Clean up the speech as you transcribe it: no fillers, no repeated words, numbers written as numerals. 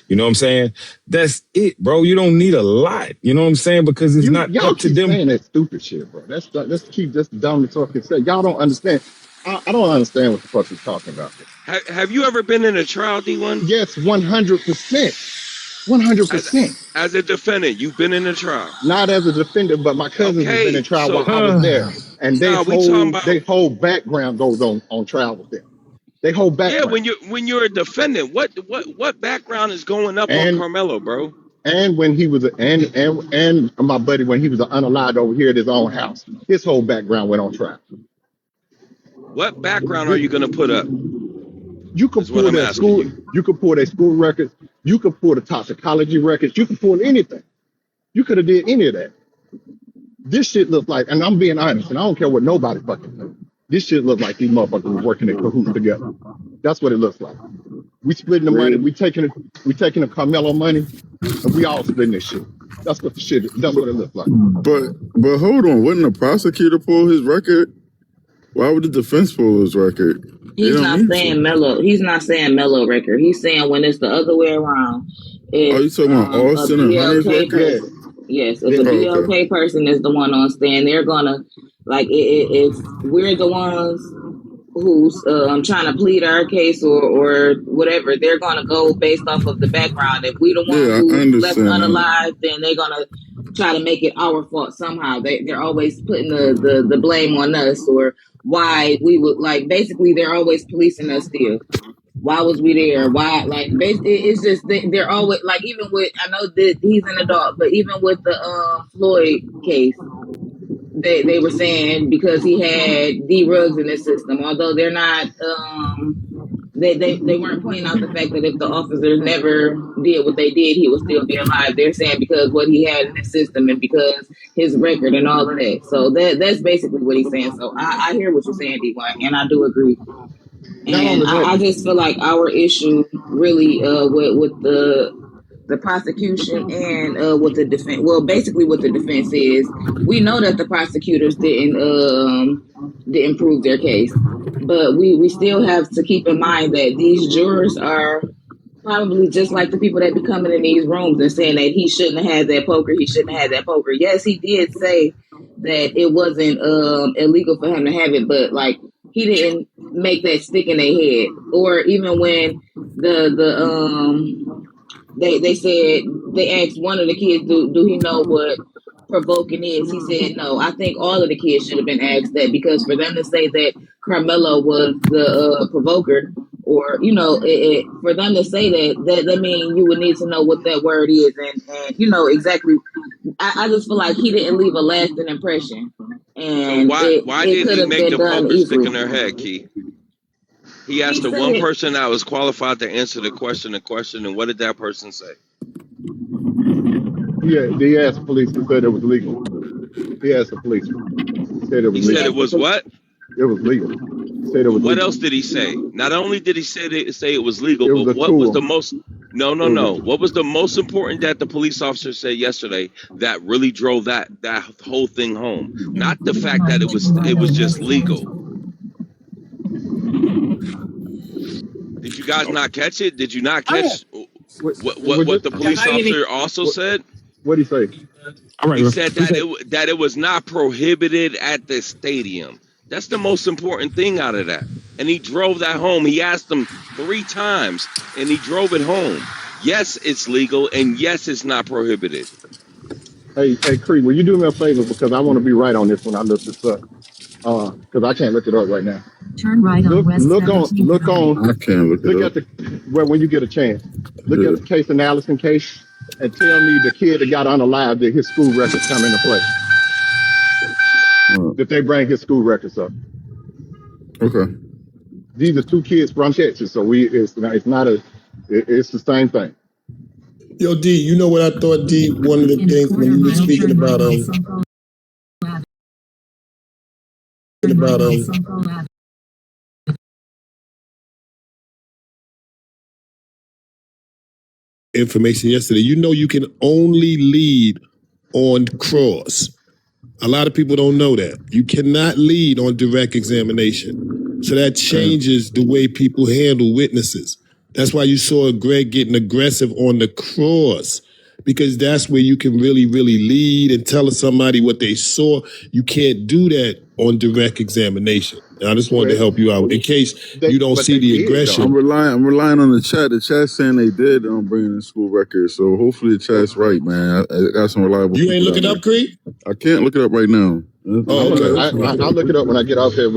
You know what I'm saying? That's it, bro. You don't need a lot. You know what I'm saying? Because it's not Y'all up to keep them. saying that stupid shit, bro. That's dumb to talk and say. Y'all don't understand. I don't understand what the fuck you're talking about. Have you ever been in a trial, D1? Yes, 100%. 100%. As a defendant, you've been in a trial. Not as a defendant, but my cousins have been in Okay, trial while so I was there, and nah, we talking they about whole background goes on trial with them. They whole yeah. background, When you're a defendant, what background is going up on and Carmelo, bro? when he was and my buddy when he was unalived over here at his own house, his whole background went on trial. What background are you gonna put up? You could Is what pull I'm their asking school, you. you could pull their school records, you could pull the toxicology records, you could pull anything. You could have did any of that. This shit looks like, and I'm being honest, and I don't care what nobody fucking thinks. This shit look like these motherfuckers were working in cahoots together. That's what it looks like. We splitting the money, Really? we taking the Carmelo money, and we all splitting this shit. That's But what it looks like. but hold on, wouldn't the prosecutor pull his record? Why would the defense pull his record? They He's don't not need saying to. Mello. He's not saying Mello record. He's saying when it's the other way around. Are If you talking about a Austin and Hunter's BLK record? Yes, person, yes, if a yes. Oh, okay. BLK person is the one on stand, they're gonna like if we're the ones who's trying to plead our case or whatever, they're gonna go based off of the background. If we the one Yeah, I who's left understand that. unalive, then they're gonna try to make it our fault somehow. They're always putting the blame on us or why we would like basically they're always policing us still. Why was we there? Why like it's just they're always like even with I know that he's an adult, but even with the Floyd case, they were saying because he had D rugs in his system, although they're not they weren't pointing out the fact that if the officers never did what they did, he would still be alive. They're saying because what he had in his system and because his record and all of that. So that's basically what he's saying. So I hear what you're saying, D1, and I do agree. Not And only that, I just feel like our issue really with the prosecution and what the defense well basically what the defense is, we know that the prosecutors didn't prove their case, but we still have to keep in mind that these jurors are probably just like the people that be coming in these rooms and saying that he shouldn't have had that poker, he shouldn't have had that poker. Yes, he did say that it wasn't illegal for him to have it, but like he didn't make that stick in their head. Or even when the they said they asked one of the kids, do he know what provoking is? He said no. I think all of the kids should have been asked that because for them to say that Carmelo was the provoker, or for them to say that mean you would need to know what that word is and exactly. I just feel like he didn't leave a lasting impression, So and why it didn't could he have make been the done poker stick easily. in their head, Key? He asked He the one said person that was qualified to answer the question, and what did that person say? yeah, they asked the police who said it was legal. He asked the police. He said it He was he said legal. it asked the was what? It was legal. He said it But was what legal. else did he say? Not only did he say it was legal, It was but a what was the tool. most no It no was no. a What was the most important that the police officer said yesterday that really drove that whole thing home? Not the fact that it was just legal. Did you guys not catch it? Did you not catch what, what the yeah, police I didn't. officer also what, said? what did he say? All right, He bro. said that it was not prohibited at the stadium. That's the most important thing out of that. And he drove that home. He asked them 3 times, and he drove it home. Yes, it's legal, and yes, it's not prohibited. Hey, Creed, will you do me a favor because I want to be right on this when I look this up. Because I can't look it up right now. Turn right on Look, West look on, 17th look Street. on, I can't look it look up. at when you get a chance, look at Yeah. the case and Allison case, and tell me the kid that got unalive that his school records come into play. Uh, That they bring his school records up. okay. These are two kids from Texas, so it's the same thing. Yo, D, you know what I thought, D? One of the In a things when quarter you were mile, speaking turn right about on Central Ave. Turn right on Central Ave. information yesterday. You know you can only lead on cross. A lot of people don't know that. You cannot lead on direct examination. So that changes the way people handle witnesses. That's why you saw Greg getting aggressive on the cross, because that's where you can really, really lead and tell somebody what they saw. You can't do that on direct examination. And I just wanted to Well, help you out in case you don't but see they the did aggression. though. I'm relying on the chat. The chat's saying they did bring in school records. So hopefully the chat's right, man. I got some reliable. You ain't looking up, Creed? I can't look it up right now. Oh, okay. I'll look it up when I get off here with